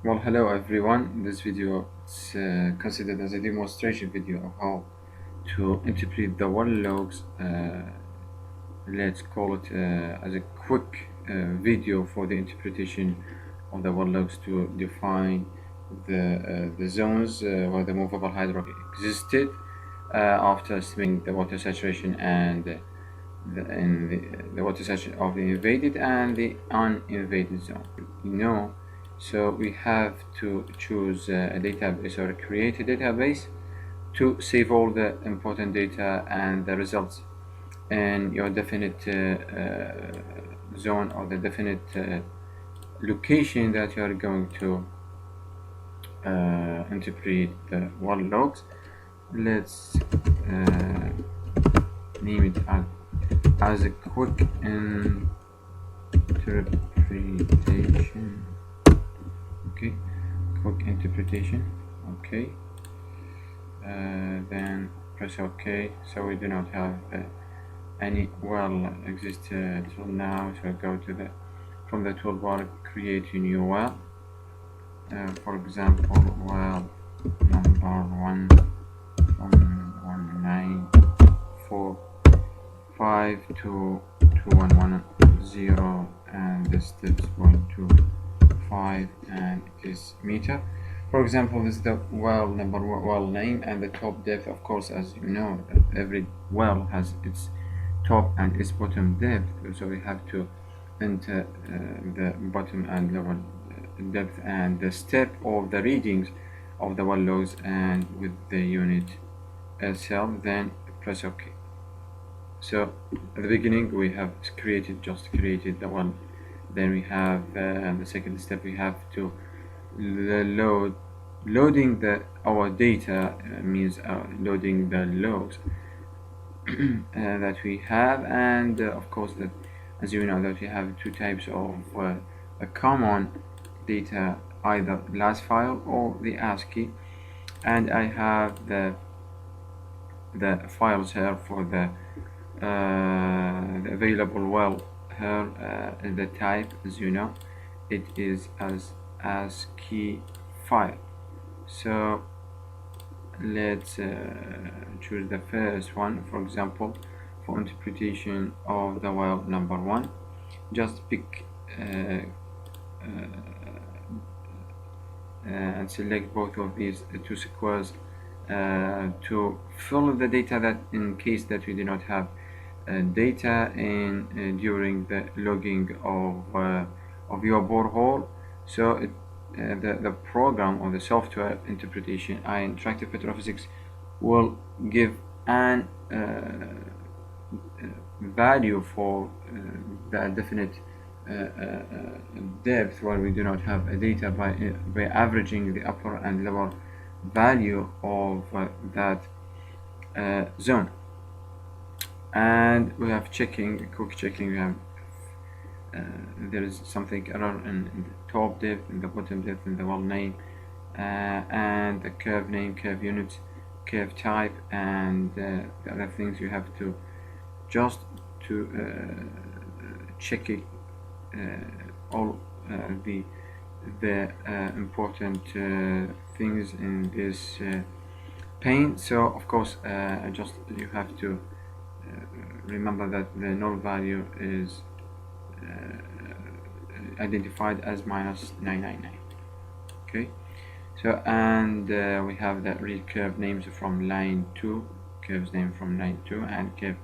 Well, hello everyone. This video is considered as a demonstration video of how to interpret the one logs. Let's call it as a quick video for the interpretation of the one logs to define the zones where the movable hydrogen existed after estimating the water saturation and the water saturation of the invaded and the uninvaded zone. So we have to choose a database or create a database to save all the important data and the results in your definite zone or the definite location that you are going to interpret the one logs. Let's name it as a quick interpretation. Okay, quick interpretation. Okay, then press OK. So we do not have any well exist till now. So go to the from the toolbar, create a new well. For example, well number 11945221110, and the steps 1 2 5 and is meter. For example, this is the well number well name and the top depth. Of course, as you know, every well has its top and its bottom depth, so we have to enter the bottom and lower depth and the step of the readings of the well logs and with the unit itself. Then press OK. So at the beginning we have just created the one. Then we have the second step. We have to loading our data means loading the logs that we have, and of course that, as you know, that we have two types of a common data, either last file or the ASCII, and I have the files here for the available well here. The type, as you know, it is as ASCII file. So let's choose the first one. For example, for interpretation of the well number 1, just pick and select both of these two squares to fill the data, that in case that we do not have data in during the logging of your borehole. So the program or the software interpretation interactive petrophysics will give an value for the definite depth where we do not have a data by averaging the upper and lower value of that zone. And we have quick checking. We have there is something error in the top depth, in the bottom depth, in the well name, and the curve name, curve units, curve type, and the other things. You have to just to check it, all the important things in this pane. So of course you have to remember that the null value is identified as -999. Okay, so and we have the real curve names from line 2, curves name from line 2, and curve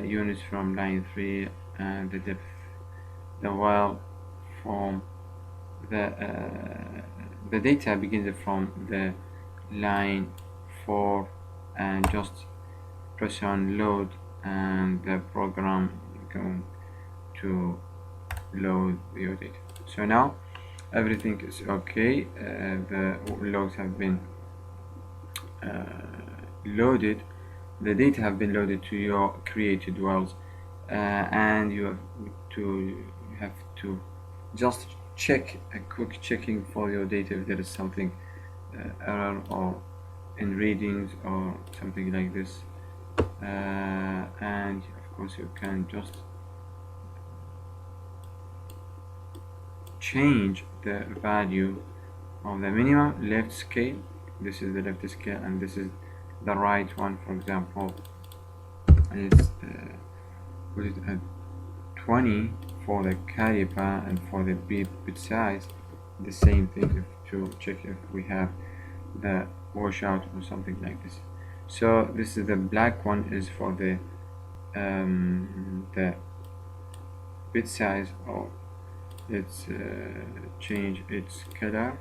units from line 3, and the depth, the well from the data begins from the line 4, and just press on load, and the program is going to load your data. So now everything is okay. The logs have been loaded, the data have been loaded to your created wells, and you have to just check a quick checking for your data if there is something error or in readings or something like this, and of course you can just change the value of the minimum left scale. This is the left scale and this is the right one. For example, let's put it at 20 for the caliper, and for the bit size the same thing, to check if we have the washout or something like this. So this is the black one is for the bit size, or let's change its color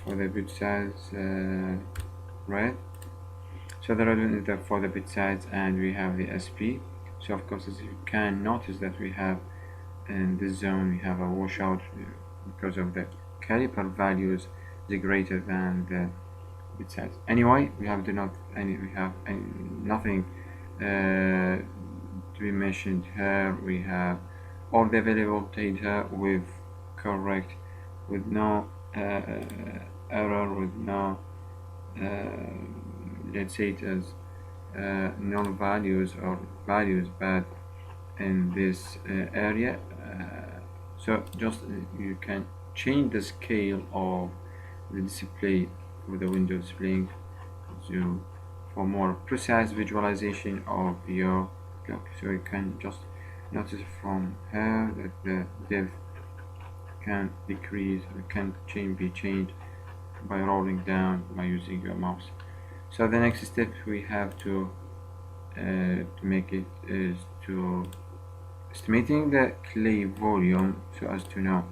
for the bit size red. So the red one is for the bit size, and we have the SP. So of course, as you can notice that we have in this zone we have a washout because of the caliper values is greater than the bit size. Anyway, we have nothing to be mentioned here. We have all the available data with correct, with no error, with no let's say it as null values or values bad in this area. So just you can change the scale of the display with the window displaying for more precise visualization of your clock. So you can just notice from here that the depth can decrease or can be changed by rolling down by using your mouse. So the next step we have to make it is to estimating the clay volume, so as to know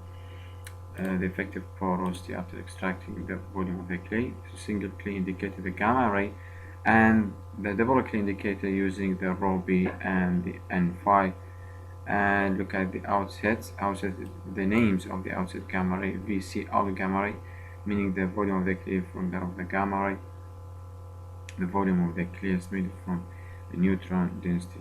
the effective porosity after extracting the volume of the clay. So single clay indicator, the gamma ray, and the double clay indicator using the rho B and the N5. And look at the outsets. The names of the outset gamma ray: VC out gamma ray, meaning the volume of the clay from the gamma ray. The volume of the clay estimated from the neutron density,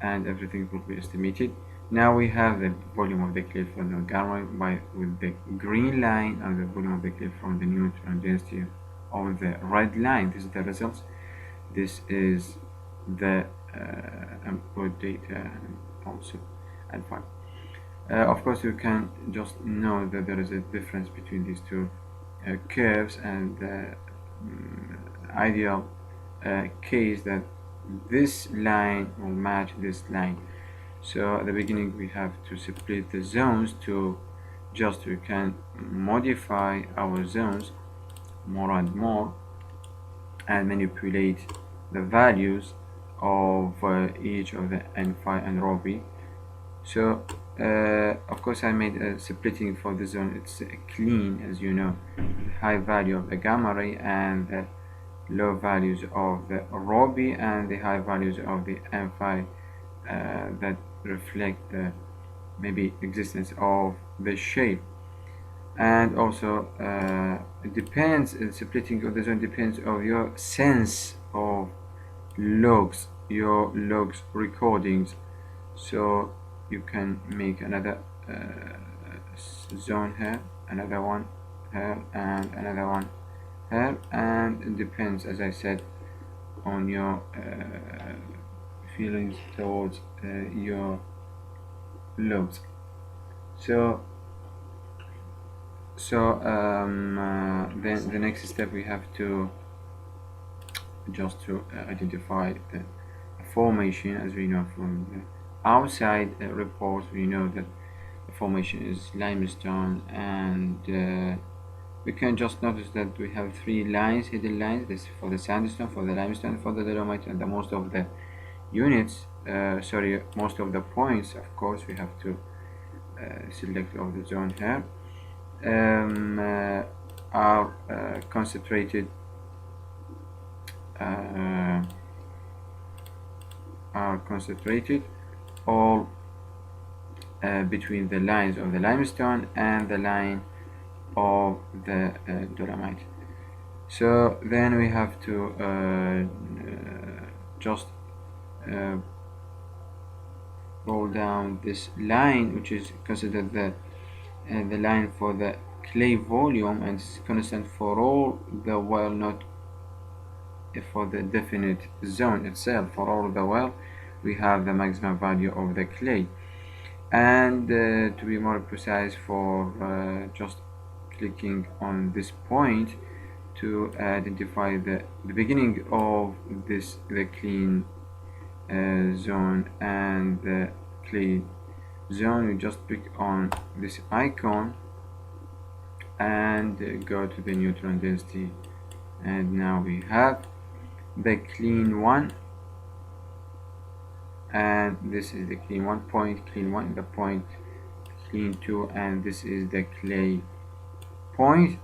and everything will be estimated. Now we have the volume of the clay from the gamma ray with the green line, and the volume of the clay from the neutron density of the red line. This is the results. This is the input data, and also and fine. Of course, you can just know that there is a difference between these two curves, and the ideal case that this line will match this line. So at the beginning we have to split the zones to just we can modify our zones more and more and manipulate the values of each of the N5 and rho B. So of course I made a splitting for the zone. It's clean, as you know, the high value of the gamma ray and the low values of the rho B and the high values of the N5 that reflect the maybe existence of the shape. And also it depends, splitting of the zone depends on your sense of logs, your logs recordings. So you can make another zone here, another one here, and another one here, and it depends, as I said, on your feelings towards your logs. So then the next step we have to just to identify the formation. As we know from the outside reports, we know that the formation is limestone, and we can just notice that we have three lines, hidden lines. This for the sandstone, for the limestone, for the dolomite, and most of the units, most of the points, of course, we have to select of the zone here, are concentrated all between the lines of the limestone and the line of the dolomite. So then we have to just roll down this line, which is considered the line for the clay volume, and it's constant for all the well, not for the definite zone itself. For all the well, we have the maximum value of the clay. and to be more precise, for just clicking on this point to identify the beginning of the clean zone and the clean zone. You just click on this icon and go to the neutron density, and now we have the clean one, and this is the clean 1 point, clean 1, the point clean 2, and this is the clay point.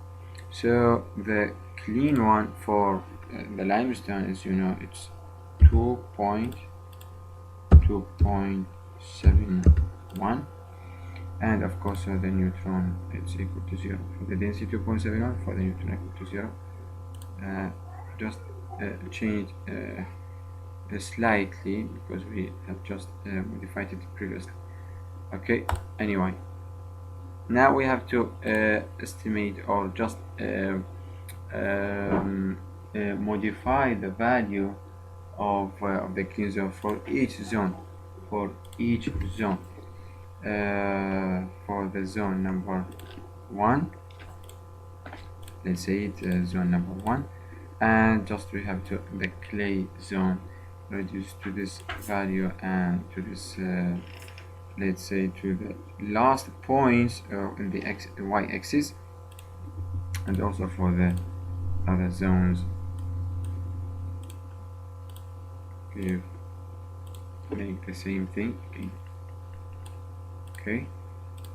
So the clean one for the limestone is, you know, it's 2.71, and of course the neutron it's equal to 0 for the density, 2.71 for the neutron equal to 0. Just change slightly because we have just modified it previously. Okay, anyway, now we have to estimate or just modify the value of the clean zone for each zone, for the zone number 1, let's say it zone number 1, and just we have to the clay zone reduce to this value and to this let's say to the last points in the y-axis, and also for the other zones make the same thing again. Okay,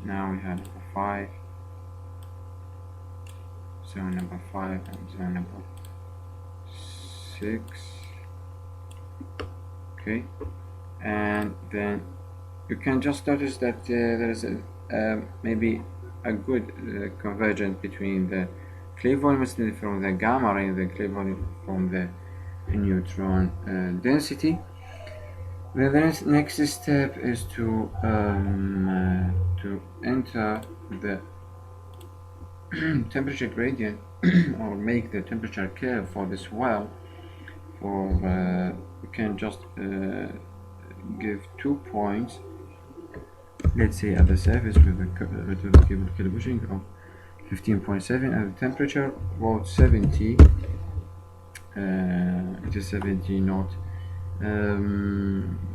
now we have number 5, zone number 5, and zone number 6. Okay, and then you can just notice that there is maybe a good convergence between the clay volume estimated from the gamma ray and the clay volume from the neutron density. The next step is to enter the temperature gradient or make the temperature curve for this well. For we can just give 2 points, let's say at the surface with a cable calibration of 15.7 and the temperature about 70. It is 70 not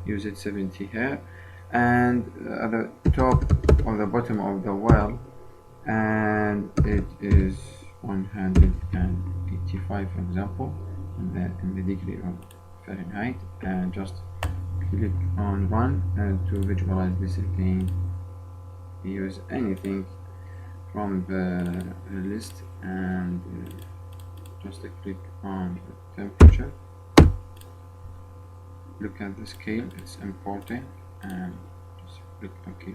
use it 70 here, and at the top or the bottom of the well, and it is 185 for example in the degree of Fahrenheit, and just click on run to visualize this again. Use anything from the list and just click on the temperature. Look at the scale, it's important, and just click OK.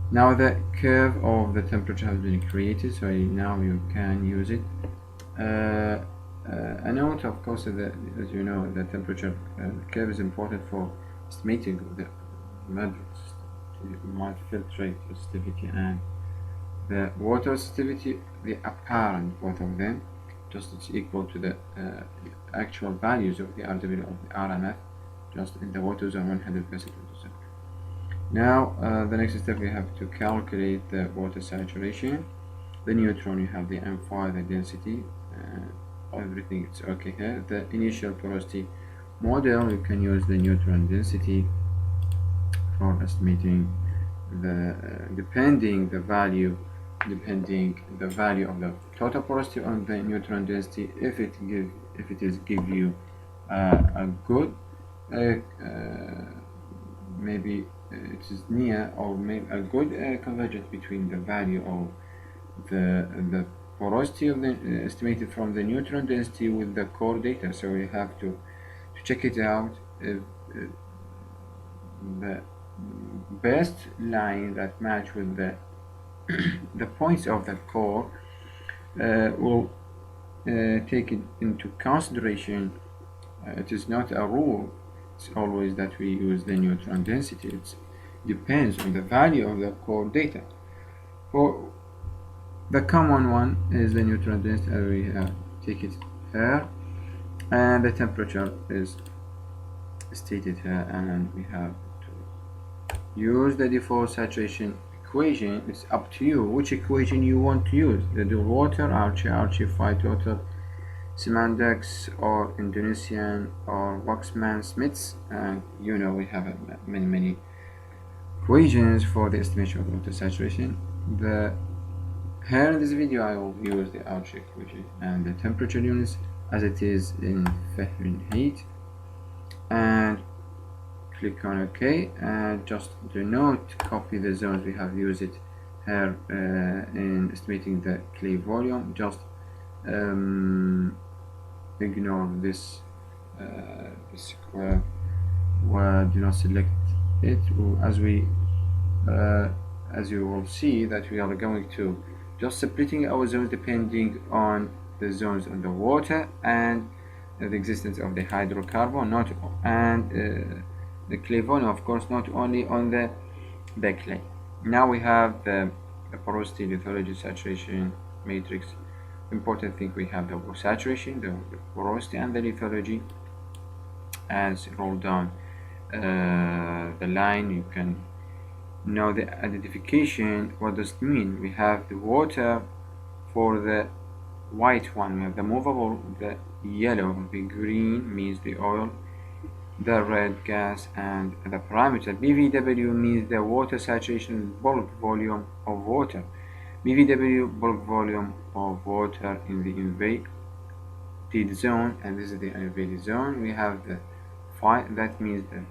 Now the curve of the temperature has been created, so now you can use it. A note, of course, that as you know, the temperature curve is important for estimating the mud filtrate resistivity and the water resistivity, the apparent both of them. Just it's equal to the actual values of the RW of the RMF, just in the water zone 100%. Now the next step, we have to calculate the water saturation. The neutron, you have the M5, the density, everything it's okay here. The initial porosity model, you can use the neutron density for estimating the depending the value of the total porosity on the neutron density. If it give you a good maybe it is near or maybe a good convergence between the value of the porosity of the estimated from the neutron density with the core data. So we have to check it out. If the best line that match with the the points of the core will take it into consideration. It is not a rule, it's always that we use the neutron density. It depends on the value of the core data. For the common one is the neutron density, and we take it here, and the temperature is stated here, and we have to use the default saturation equation. It's up to you which equation you want to use, the water, Archie, Phi total, Simandex, or Indonesian, or Waxman Smiths. And you know we have many equations for the estimation of water saturation. Here in this video I will use the Archie equation and the temperature units as it is in Fahrenheit, and click on OK. And just do not copy the zones, we have used it here in estimating the clay volume. Just ignore this square where do not select it, as you will see that we are going to just splitting our zones depending on the zones on the water and the existence of the hydrocarbon, and the clay volume, of course, not only on the clay. Now we have the porosity, lithology, saturation matrix. Important thing, we have the saturation, the porosity, and the lithology. As roll down the line, you can know the identification. What does it mean? We have the water for the white one, we have the movable, the yellow, the green means the oil, the red gas, and the parameter BVW means the water saturation bulk volume of water. BVW, bulk volume of water in the invaded zone, and this is the invaded zone. We have the phi, that means the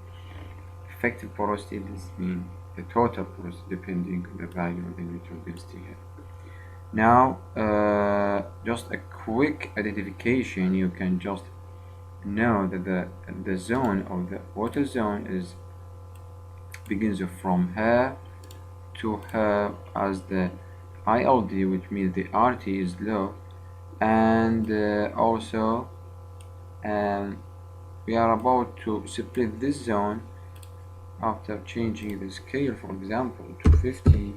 effective porosity. This means the total porosity depending on the value of the neutral density here. Now just a quick identification, you can just know that the zone of the water zone begins from here to here as the ILD, which means the RT is low, and also we are about to split this zone after changing the scale, for example, to 50.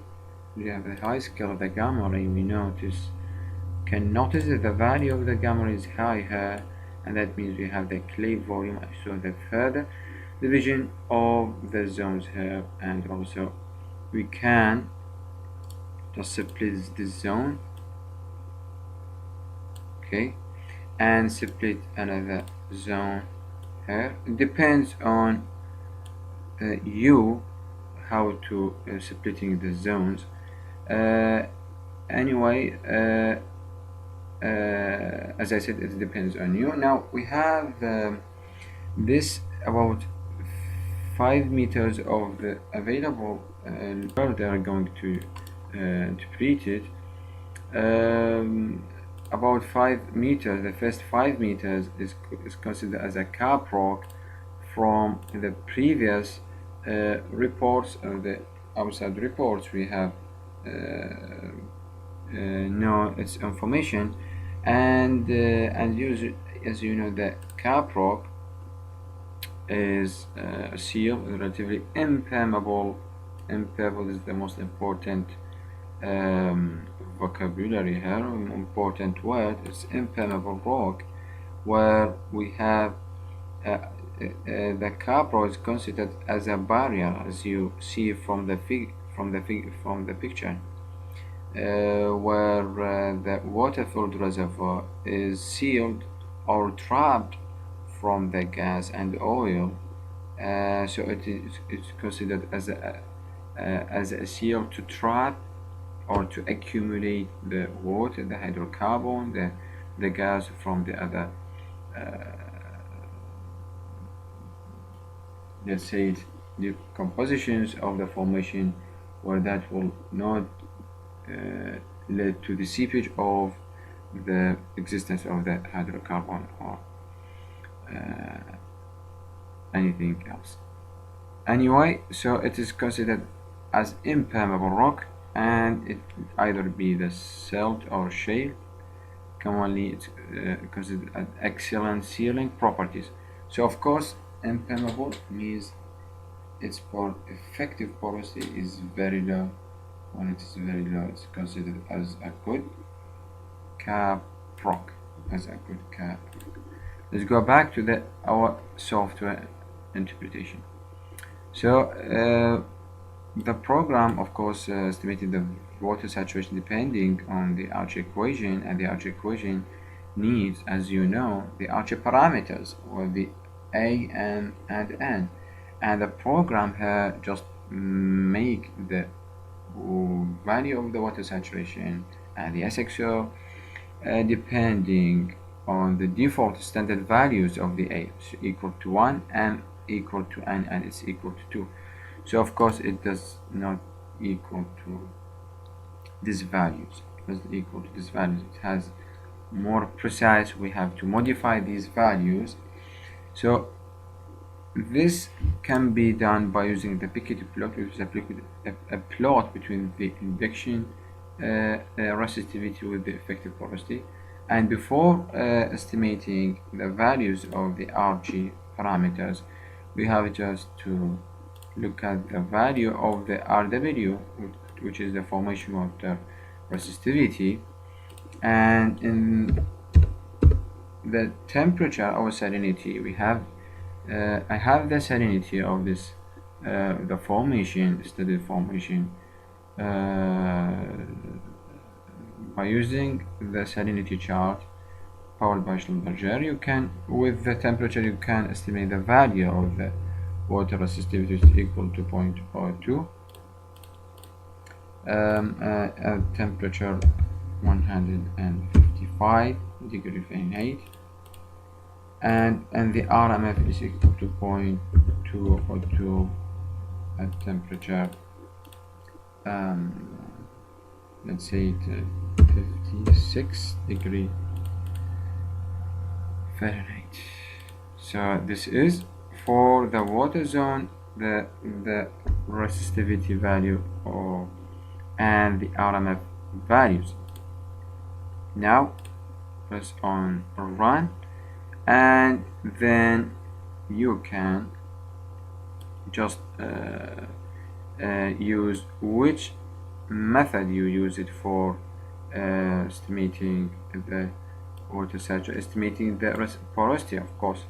We have the high scale of the gamma ray. We can notice that the value of the gamma ray is high here, and that means we have the clay volume. So the further division of the zones here, and also we can just split this zone, okay, and split another zone here. It depends on you how to splitting the zones. Anyway, as I said, it depends on you. Now we have this about 5 meters of the available they are going to interpret it. About 5 meters, the first 5 meters is considered as a caprock from the previous reports, or the outside reports. We have know its information, and usually, as you know, the caprock is a seal, relatively impermeable. Impermeable is the most important vocabulary here, important word. It's impermeable rock, where we have the caprock is considered as a barrier, as you see from the picture, where the water-filled reservoir is sealed or trapped from the gas and oil. So it's considered as a seal to trap or to accumulate the water, the hydrocarbon, the gas from the other let's say the compositions of the formation, where that will not lead to the seepage of the existence of the hydrocarbon or anything else. Anyway, so it is considered as impermeable rock, and it either be the silt or shale. Commonly it's considered as excellent sealing properties. So of course, impermeable means its effective porosity is very low. When it is very low, it's considered as a good caprock. Let's go back to our software interpretation. So the program, of course, estimated the water saturation depending on the Archie equation, and the Archie equation needs, as you know, the Archie parameters, or the A, M, and N, and the program here just make the value of the water saturation and the SXO depending on the default standard values of the A, so equal to 1 and equal to N, and it's equal to 2. So of course it does not equal to these values. It doesn't equal to these values. It has more precise. We have to modify these values. So this can be done by using the Piketty plot, which is a plot between the induction resistivity with the effective porosity. And before estimating the values of the Archie parameters, we have just to look at the value of the RW, which is the formation water resistivity, and in the temperature or salinity we have I have the salinity of this the formation, studied formation, by using the salinity chart powered by Schlumberger. You can, with the temperature, you can estimate the value of the water resistivity, which is equal to 0.02 at temperature 155 degree Fahrenheit, and the RMF is equal to 0.202 at temperature let's say 56 degree Fahrenheit. So this is for the water zone, the resistivity value and the RMF values. Now press on run, and then you can just use which method you use it for estimating the water saturation, estimating the porosity, of course.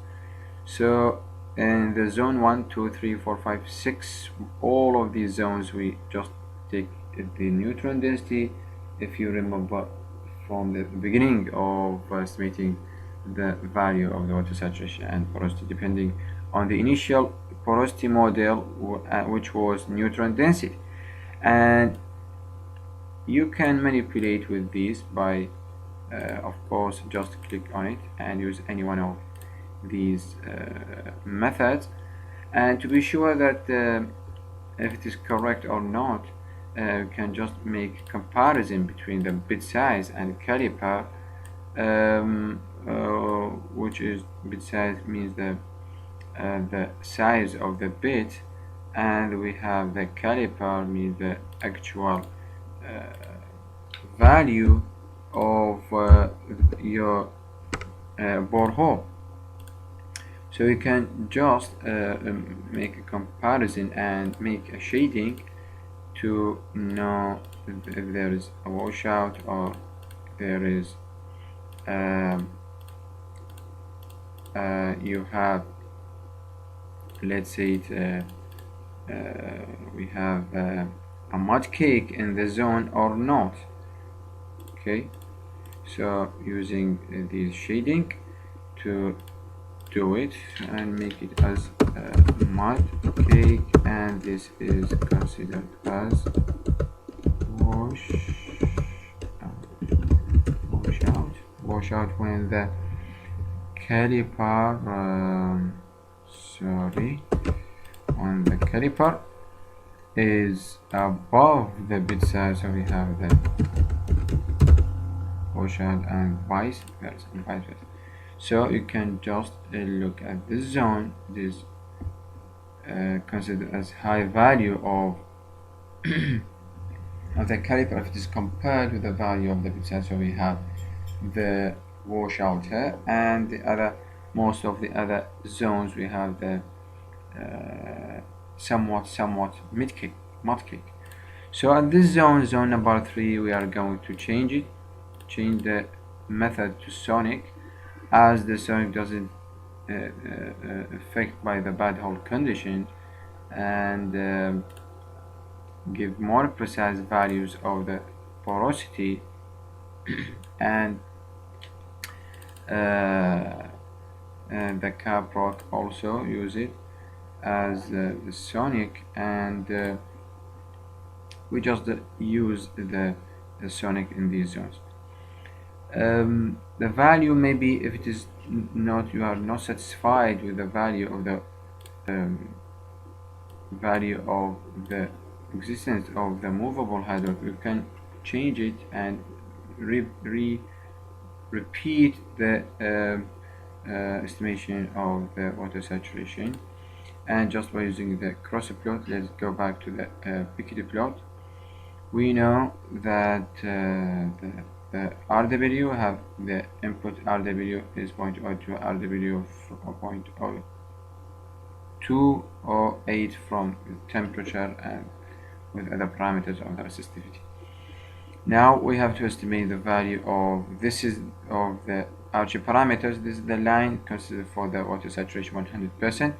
So in the zone 1, 2, 3, 4, 5, 6, all of these zones, we just take the neutron density, if you remember from the beginning of estimating the value of the water saturation and porosity, depending on the initial porosity model, which was neutron density. And you can manipulate with these by of course just click on it and use any one of these methods, and to be sure that if it is correct or not, you can just make comparison between the bit size and caliper, which is bit size means the size of the bit, and we have the caliper means the actual value of your borehole. So you can just make a comparison and make a shading to know if there is a washout or there is you have, let's say it, we have a mud cake in the zone or not. Okay, so using this shading to do it and make it as a mud cake, and this is considered as washout when the caliper when the caliper is above the bit size, so we have the washout and vice versa. So you can just look at this zone. This considered as high value of of the caliper if it is compared with the value of the bit size. So we have the washout here, and the other, most of the other zones, we have the somewhat mud cake. So at this zone number 3, we are going to change the method to sonic, as the sonic doesn't affect by the bad hole condition, and give more precise values of the porosity and the Caprock also use it as the sonic, and we just use the sonic in these zones. The value, maybe if it is not, you are not satisfied with the value of the existence of the movable hydraulic, you can change it and repeat the estimation of the water saturation. And just by using the cross plot, let's go back to the Piketty plot. We know that the RW have the input RW is 0.02, RW 0.208 from temperature and with other parameters of the resistivity. Now we have to estimate the value of the Archie parameters. This is the line considered for the water saturation 100%.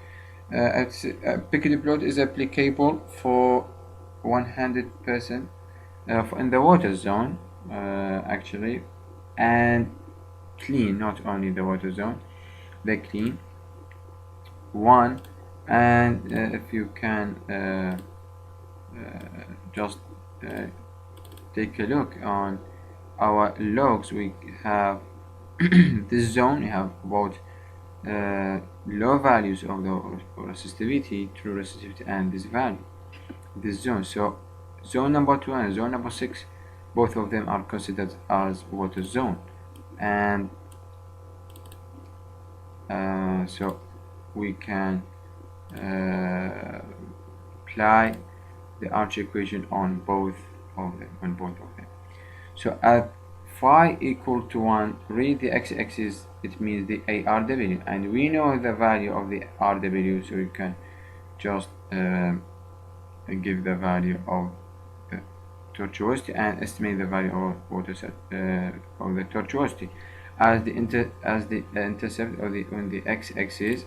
Piketty plot is applicable for 100% in the water zone actually, and clean, not only the water zone, the clean one. And if you can just take a look on our logs, we have this zone, we have about low values of the resistivity, true resistivity, and this value, this zone. So zone number 2 and zone number 6, both of them are considered as water zone, and so we can apply the Archie equation on both of them. So at phi equal to 1, read the x-axis, it means the ARW, and we know the value of the RW, so you can just give the value of the tortuosity and estimate the value of water of the tortuosity as the intercept on the x-axis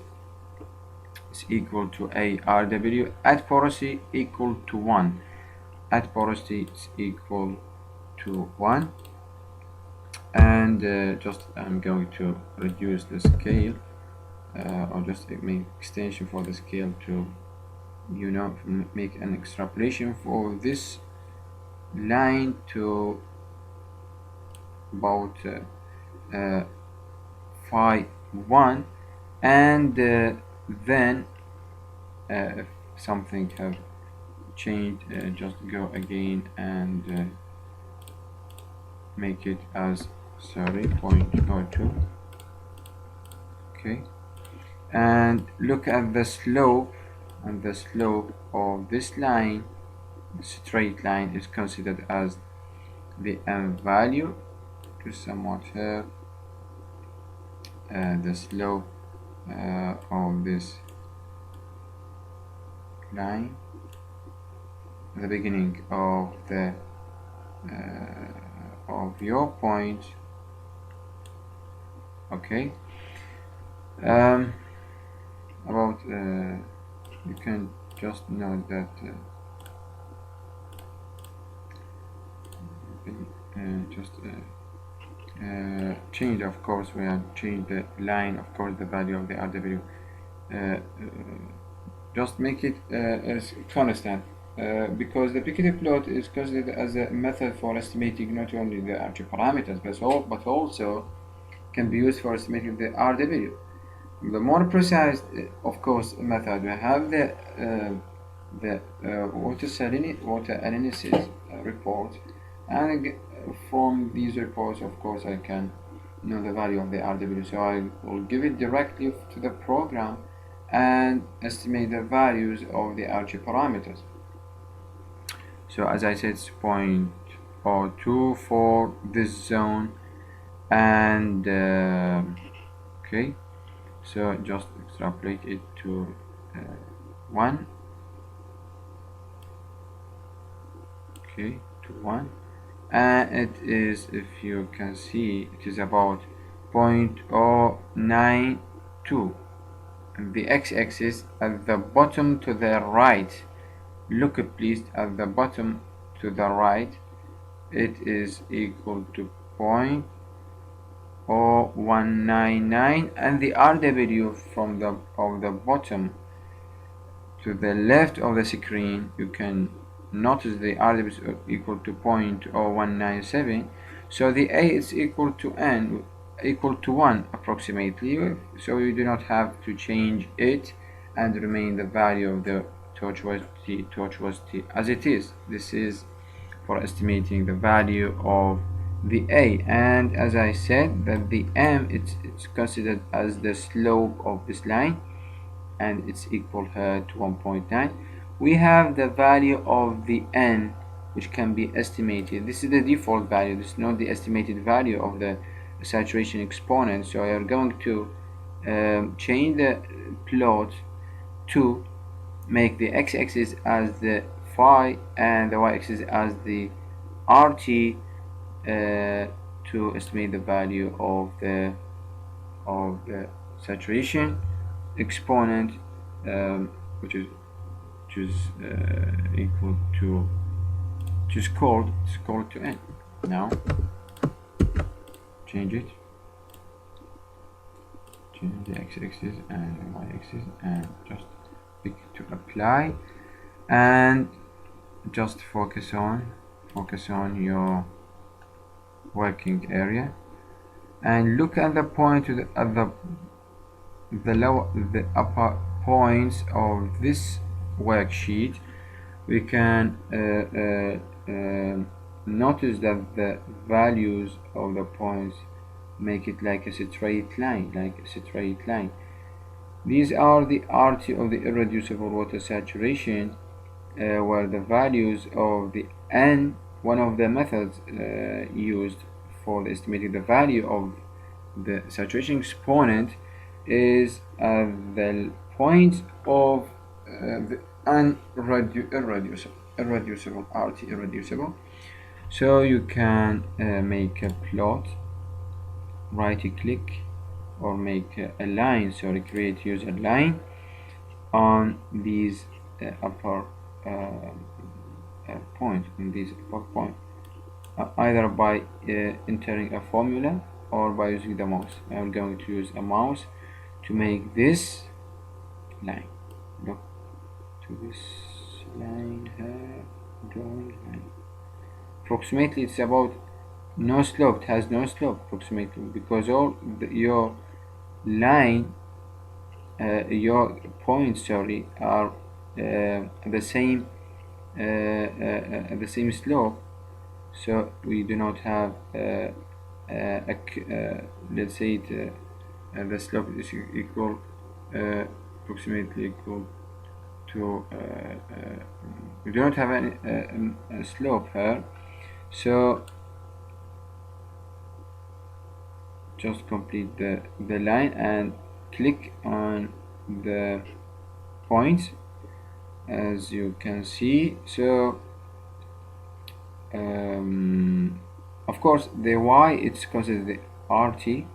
is equal to ARW at porosity equal to 1. At porosity is equal to 1. And just I'm going to reduce the scale or just make extension for the scale to make an extrapolation for this line to about phi 1, and then if something have changed, just go again and make it as 0.02. okay, and look at the slope, and the slope of this line, the straight line, is considered as the m value to somewhat here the slope of this line, the beginning of the of your point. Okay, about you can just note that change, of course, we have changed the line, of course, the value of the RW, just make it as constant, because the Piketty plot is considered as a method for estimating not only the Archie parameters but also can be used for estimating the RW. The more precise, of course, method, we have the water analysis report, and from these reports, of course, I can know the value of the RW, so I will give it directly to the program and estimate the values of the Archie parameters. So as I said, it's 0.02 for this zone, and okay, so just extrapolate it to 1, okay, to 1, and it is, if you can see, it is about 0.092, and the x-axis at the bottom to the right look please at the bottom to the right. It is equal to 0.0199, and the RW from the bottom to the left of the screen, you can notice the RW is equal to 0.0197. So the A is equal to N, equal to 1 approximately, so you do not have to change it and remain the value of the tortuosity as it is. This is for estimating the value of the A. And as I said, that the M, it's considered as the slope of this line, and it's equal to 1.9. We have the value of the N, which can be estimated. This is the default value. This is not the estimated value of the saturation exponent. So I am going to change the plot to make the x-axis as the phi and the y-axis as the Archie, to estimate the value of the saturation exponent, which is equal to, which is called to N. Now change it, change the x-axis and the y-axis, and just pick to apply, and just focus on your working area, and look at the point to the upper points of this worksheet. We can notice that the values of the points make it like a straight line, These are the RT of the irreducible water saturation, where the values of the N, one of the methods used for estimating the value of the saturation exponent, is the point of the irreducible RT irreducible. So you can make a plot, right click, or make a line, sorry, create user line on these upper point, either by entering a formula or by using the mouse. I'm going to use a mouse to make this line. Look to this line here, drawing line. Approximately it's about no slope. It has no slope approximately, because all your line, your points, sorry, are the same slope. So we do not have let's say the slope is equal, approximately equal to we do not have any slope here. So just complete the line and click on the points, as you can see. So of course the y, it's considered the RT,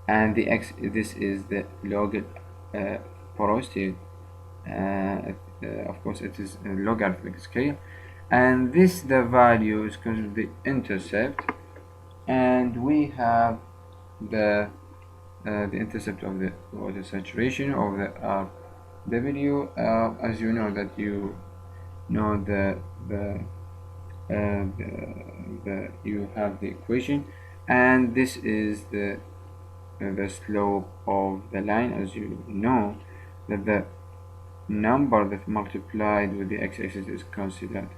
and the x, this is the log porosity. Of course it is a logarithmic scale, and this, the value, is considered the intercept, and we have the intercept of the water saturation of the RW. As you know that you know you have the equation, and this is the slope of the line. As you know that the number that multiplied with the x-axis is considered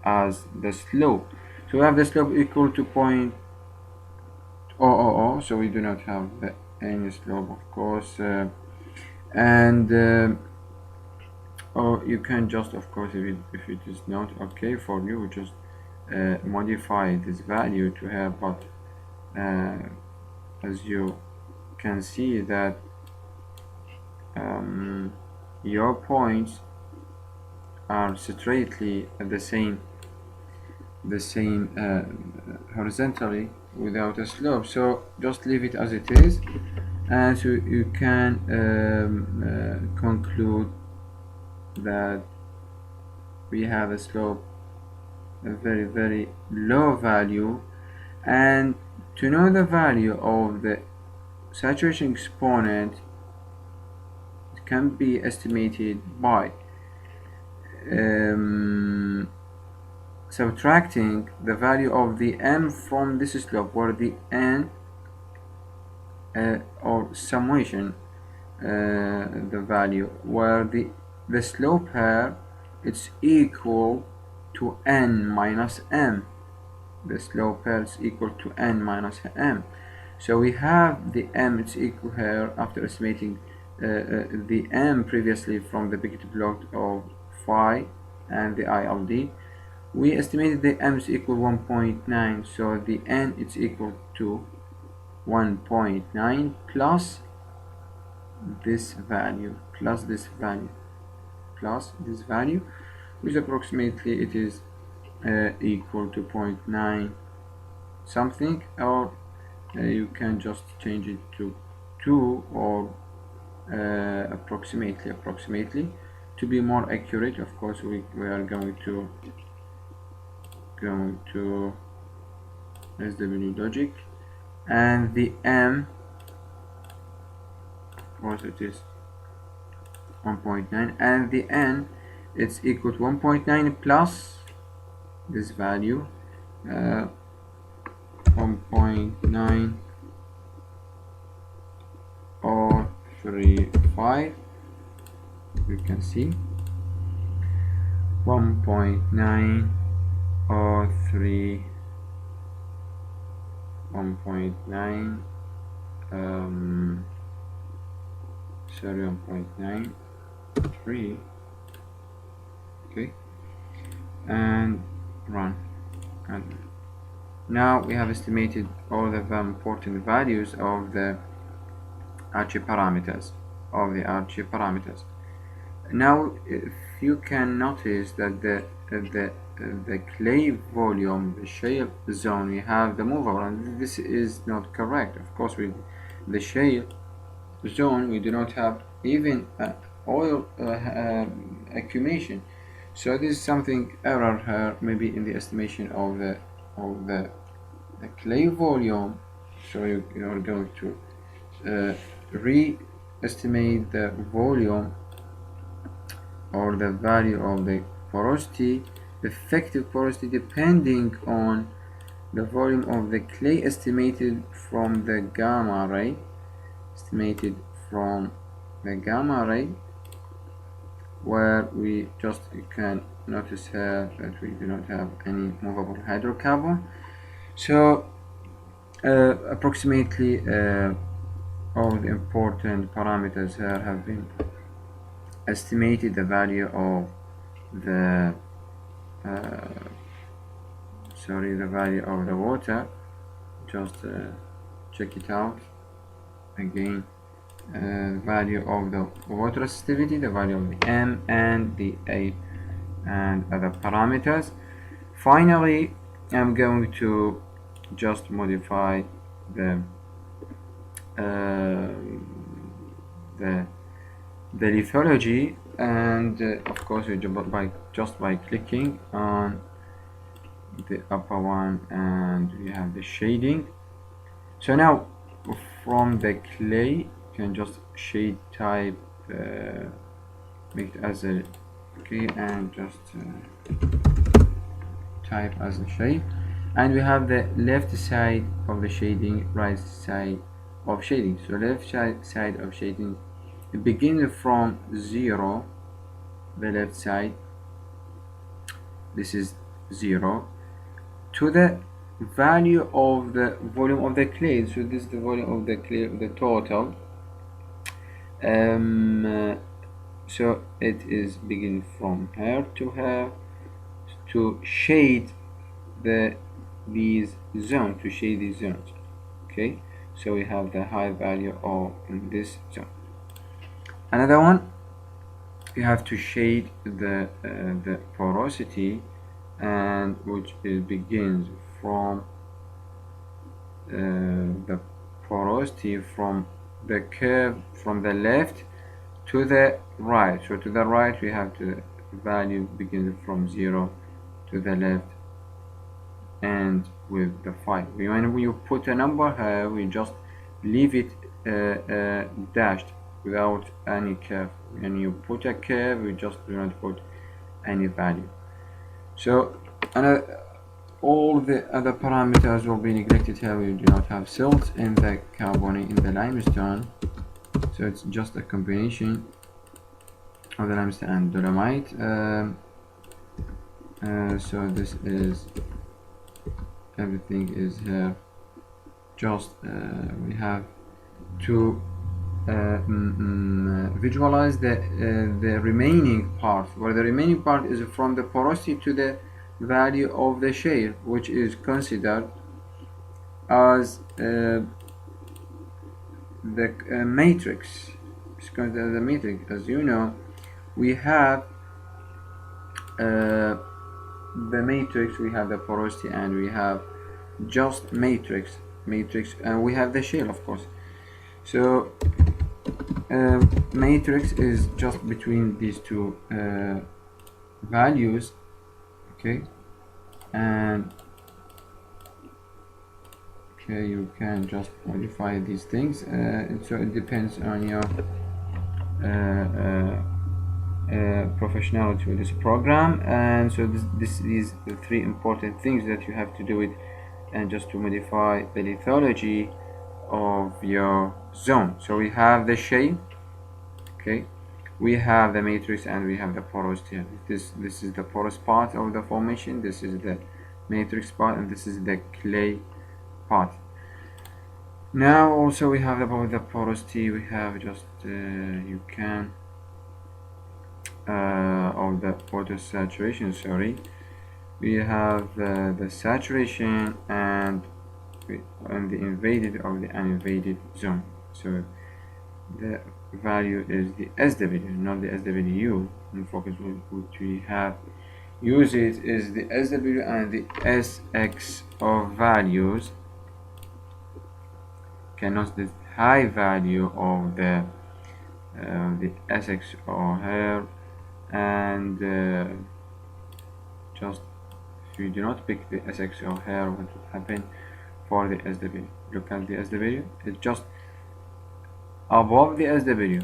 as the slope. So we have the slope equal to 0.000, so we do not have any slope, of course, or you can just, of course, if it is not okay for you, just modify this value to have, but as you can see that your points are straightly at the same horizontally without a slope. So just leave it as it is, and so you can conclude that we have a slope, a very very low value. And to know the value of the saturation exponent, it can be estimated by subtracting the value of the m from this slope, where the n or summation, the value where the slope here, it's equal to n minus m. The slope here is equal to n minus m. So we have the m, it's equal here, after estimating the m previously from the Beckett plot of phi and the ILD, we estimated the m is equal 1.9. so the n is equal to 1.9 plus this value, plus this value, plus this value, which approximately it is equal to 0.9 something, or you can just change it to 2, or approximately to be more accurate. Of course, we are going to SW logic, and the m, of course it is 1.9, and the n, it's equal to 1.9 plus this value, 1.9 or 35, you can see 1.9 or 3, 1.9 sorry, 1.93, okay, and run. And now we have estimated all the important values of the Archie parameters, Now, if you can notice that the clay volume, the shale zone, we have the movable, and this is not correct. Of course, with the shale zone, we do not have even oil accumulation. So this is something error here, maybe in the estimation of the clay volume. So you are going to re-estimate the volume or the value of the porosity, effective porosity, depending on the volume of the clay estimated from the gamma ray, where we just, you can notice here that we do not have any movable hydrocarbon. So approximately all the important parameters here have been estimated. The value of the the value of the water, just check it out again. Value of the water resistivity, the value of the m and the a and other parameters. Finally, I'm going to just modify the lithology, and of course just by clicking on the upper one, and we have the shading. So now from the clay, you can just shade type, make it as a okay, and just type as a shade, and we have the left side of the shading, right side of shading. So left side of shading, it begins from 0, the left side, this is 0, to the value of the volume of the clay. So this is the volume of the clay, the total. So it is beginning from here to here, to shade these zones, okay. So we have the high value of this zone. Another one, you have to shade the porosity, and which begins from the porosity from the curve from the left to the right. So to the right we have to value begins from 0 to the left and with the 5. When you put a number here, we just leave it dashed without any curve. When you put a curve, we just do not put any value. So all the other parameters will be neglected here. We do not have silt in the carbonate in the limestone, so it's just a combination of the limestone and dolomite. So this is everything is here. Just we have to visualize the remaining part, where the remaining part is from the porosity to the value of the shale, which is considered as the matrix. It's considered as a matrix. As you know, we have the matrix, we have the porosity, and we have just matrix, and we have the shale, of course. So matrix is just between these two values, okay, and okay, you can just modify these things. So it depends on your professionality with this program. And so this is the three important things that you have to do it, and just to modify the lithology of your zone. So we have the shale, okay, we have the matrix, and we have the porosity. This is the porous part of the formation, this is the matrix part, and this is the clay part. Now also we have about the porosity, we have just you can of the water saturation, sorry, we have the saturation and the invaded or the uninvaded zone. So the value is the SW, not the SWU. In focus, which we have use it is the SW and the SX of values. Cannot the high value of the SX or here, and just if you do not pick the SX or here, what will happen for the SW? Look at the SW, it's just above the SW,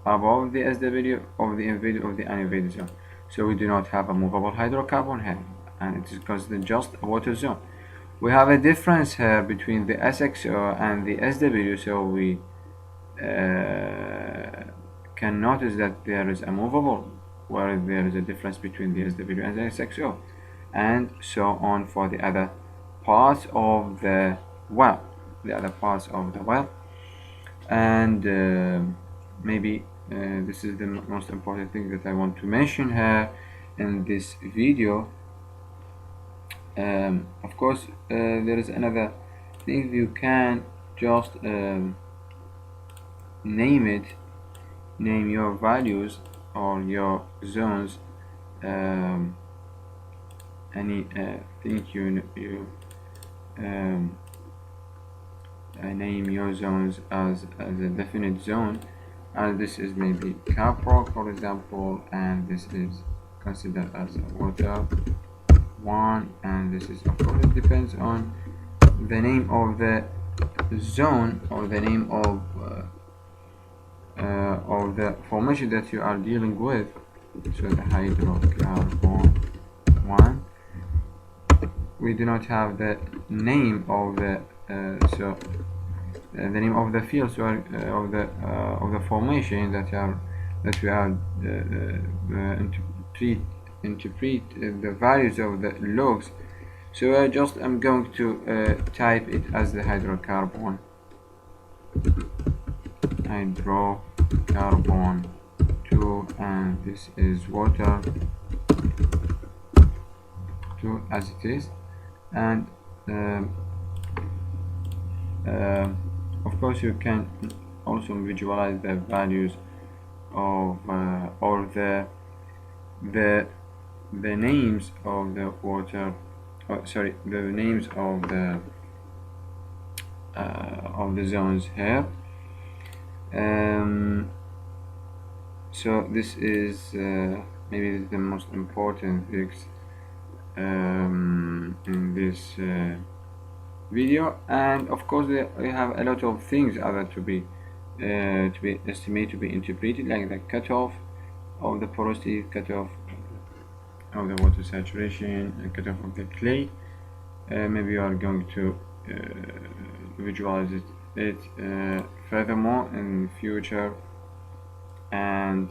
above the SW of the invaded of the uninvaded zone. So we do not have a movable hydrocarbon here, and it is considered just a water zone. We have a difference here between the SXO and the SW, so we can notice that there is a movable, where there is a difference between the SW and the SXO, and so on for the other parts of the well, and maybe this is the most important thing that I want to mention here in this video. Of course, there is another thing. You can just name your values or your zones, any thing you name your zones as a definite zone, and this is maybe caprock, for example, and this is considered as a water one, and this is, of course, it depends on the name of the zone or the name of the formation that you are dealing with. So the hydrocarbon one, we do not have the name of the the name of the fields or of the formation that we are interpret the values of the logs. So I'm going to type it as the hydrocarbon 2, and this is water 2 as it is, and of course you can also visualize the values of or the names of the water, sorry, the names of the zones here. So this is maybe this is the most important things in this video. And of course we have a lot of things other to be estimated, to be interpreted, like the cutoff of the porosity, cutoff of the water saturation, and cutoff of the clay. Maybe you are going to visualize it furthermore in future. And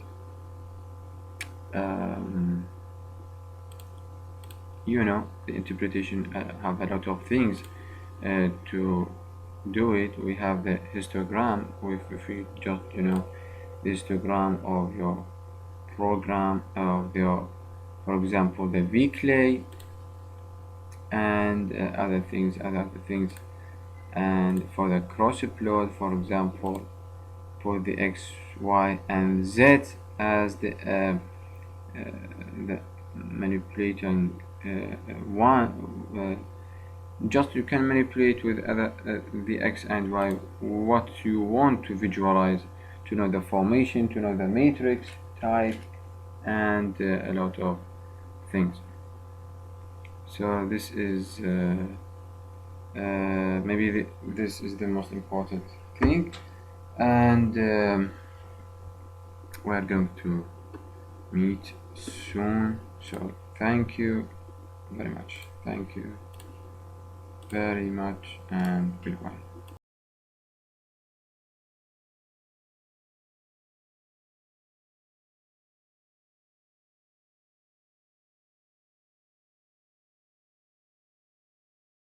you know, the interpretation have a lot of things to do it. We have the histogram. If we just, you know, the histogram of your program of your, for example, the V clay and other things. And for the cross upload, for example, for the X, Y, and Z as the manipulating one. Just you can manipulate with other the X and Y what you want to visualize, to know the formation, to know the matrix type, and a lot of things. So this is maybe this is the most important thing. And we're going to meet soon. So thank you very much. Thank you very much, and goodbye.